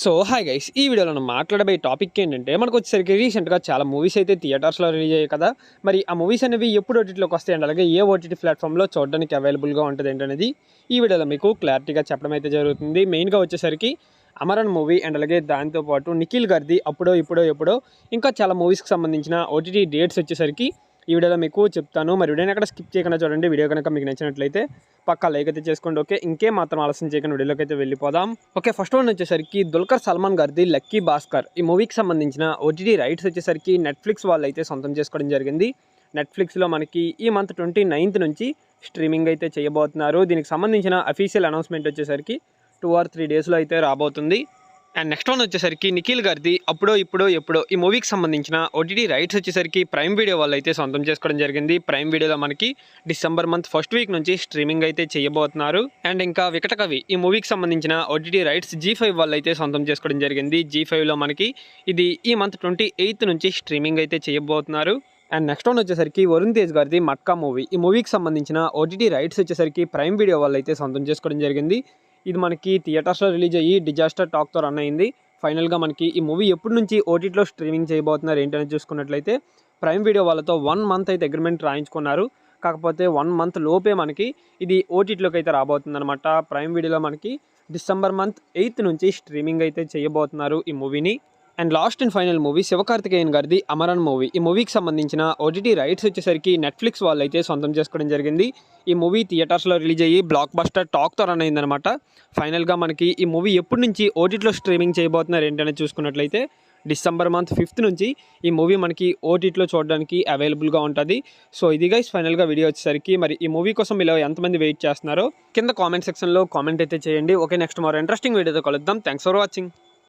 So hi guys, ఈ వీడియోలో మనం మాట్లాడబోయే టాపిక్ ఏంటంటే మనకు వచ్చేసరికి రీసెంట్గా చాలా మూవీస్ అయితే థియేటర్స్లో రిలీజ్ అయ్యాయి కదా. మరి ఆ మూవీస్ అనేవి ఎప్పుడు ఓటీటీలోకి వస్తాయి అండ్ అలాగే ఏ ఓటీటీ ప్లాట్ఫామ్లో చూడడానికి అవైలబుల్గా ఉంటుంది ఏంటనేది ఈ వీడియోలో మీకు క్లారిటీగా చెప్పడం అయితే జరుగుతుంది. మెయిన్గా వచ్చేసరికి అమరన్ మూవీ అండ్ అలాగే దాంతోపాటు నిఖిల్ గారిది అప్పుడో ఇప్పుడో ఎప్పుడో ఇంకా చాలా మూవీస్కి సంబంధించిన ఓటీటీ డేట్స్ వచ్చేసరికి ఈ వీడియోలో మీకు చెప్తాను. మరి వీడియోని అక్కడ స్కిప్ చేయకుండా చూడండి. వీడియో కనుక మీకు నచ్చినట్లయితే పక్కా లైక్ అయితే చేసుకోండి. ఓకే, ఇంకేం మాత్రం ఆలస్యం చేయకుండా వీడియోలోకి అయితే వెళ్ళిపోదాం. ఓకే, ఫస్ట్ వన్ వచ్చేసరికి దుల్కర్ సల్మాన్ గారిది లక్కీ భాస్కర్. ఈ మూవీకి సంబంధించిన ఓటీటీ రైట్స్ వచ్చేసరికి నెట్ఫ్లిక్స్ వాళ్ళు అయితే సొంతం చేసుకోవడం జరిగింది. నెట్ఫ్లిక్స్లో మనకి ఈ మంత్ 29th నుంచి స్ట్రీమింగ్ అయితే చేయబోతున్నారు. దీనికి సంబంధించిన అఫీషియల్ అనౌన్స్మెంట్ వచ్చేసరికి 2 or 3 డేస్లో అయితే రాబోతుంది. అండ్ నెక్స్ట్ వన్ వచ్చేసరికి నిఖిల్ గారిది అప్పుడో ఇప్పుడో ఎప్పుడో ఈ మూవీకి సంబంధించిన ఓటీటీ రైట్స్ వచ్చేసరికి ప్రైమ్ వీడియో వాళ్ళు అయితే సొంతం చేసుకోవడం జరిగింది. ప్రైమ్ వీడియోలో మనకి డిసెంబర్ మంత్ ఫస్ట్ వీక్ నుంచి స్ట్రీమింగ్ అయితే చేయబోతున్నారు. అండ్ ఇంకా వికటకవి ఈ మూవీకి సంబంధించిన ఓటీటీ రైట్స్ G5 వాళ్ళు అయితే సొంతం చేసుకోవడం జరిగింది. G5లో మనకి ఇది ఈ మంత్ 28th నుంచి స్ట్రీమింగ్ అయితే చేయబోతున్నారు. అండ్ నెక్స్ట్ వన్ వచ్చేసరికి వరుణ్ తేజ్ గారిది మట్కా మూవీ. ఈ మూవీకి సంబంధించిన ఓటీటీ రైట్స్ వచ్చేసరికి ప్రైమ్ వీడియో వాళ్ళు అయితే సొంతం చేసుకోవడం జరిగింది. ఇది మనకి థియేటర్స్లో రిలీజ్ అయ్యి డిజాస్టర్ టాక్తో రన్ అయింది. ఫైనల్గా మనకి ఈ మూవీ ఎప్పటి నుంచి ఓటీటీలో స్ట్రీమింగ్ చేయబోతున్నారు ఏంటనేది చూసుకున్నట్లయితే ప్రైమ్ వీడియో వాళ్ళతో 1 month అయితే అగ్రిమెంట్ రాయించుకున్నారు. కాకపోతే 1 month లోపే మనకి ఇది ఓటీటీలోకి అయితే రాబోతుంది అనమాట. ప్రైమ్ వీడియోలో మనకి డిసెంబర్ మంత్ 8th నుంచి స్ట్రీమింగ్ అయితే చేయబోతున్నారు ఈ మూవీని. And last and final movie Sivakarthikeyan గారిది అమరన్ మూవీ. ఈ మూవీకి సంబంధించిన ఓటీటీ రైట్స్ వచ్చేసరికి నెట్ఫ్లిక్స్ వాళ్ళు అయితే సొంతం చేసుకోవడం జరిగింది. ఈ మూవీ థియేటర్స్లో రిలీజ్ అయ్యి బ్లాక్ బస్టర్ టాక్తో రన్ అయిందనమాట. ఫైనల్గా మనకి ఈ మూవీ ఎప్పటి నుంచి ఓటీటీలో స్ట్రీమింగ్ చేయబోతున్నారు ఏంటనేది చూసుకున్నట్లయితే డిసెంబర్ మంత్ 5th నుంచి ఈ మూవీ మనకి ఓటీటీలో చూడడానికి అవైలబుల్గా ఉంటుంది. సో ఇది గైస్ ఫైనల్గా వీడియో వచ్చేసరికి మరి ఈ మూవీ కోసం ఇలా ఎంతమంది వెయిట్ చేస్తున్నారో కింద కామెంట్ సెక్షన్లో కామెంట్ అయితే చేయండి. ఓకే, నెక్స్ట్ మరో ఇంట్రెస్టింగ్ వీడియోతో కలుద్దాం. Thanks for watching.